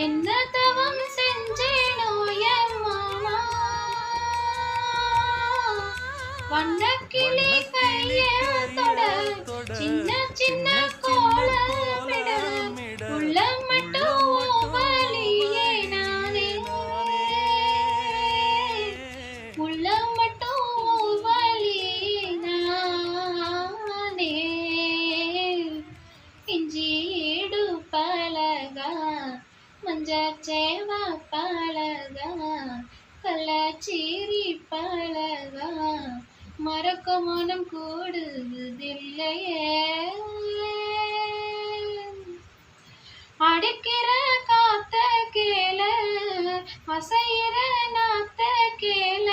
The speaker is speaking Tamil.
என்ன தவம் செஞ்சேனோ என் மாமா வண்ணக்கிளி கைய தொட சின்ன சின்ன கோலமிட உள்ள மட்டும் வலியே நானே உள்ள மட்டும் வலியே நானே இஞ்சிடு பலகா மஞ்சச்சேவா பலகா கள்ளச்சீரி பலகா மறக்க மனம் கூடுதில்லையே அடிக்கிற காத்த கேள அசையிற நாத்த கேள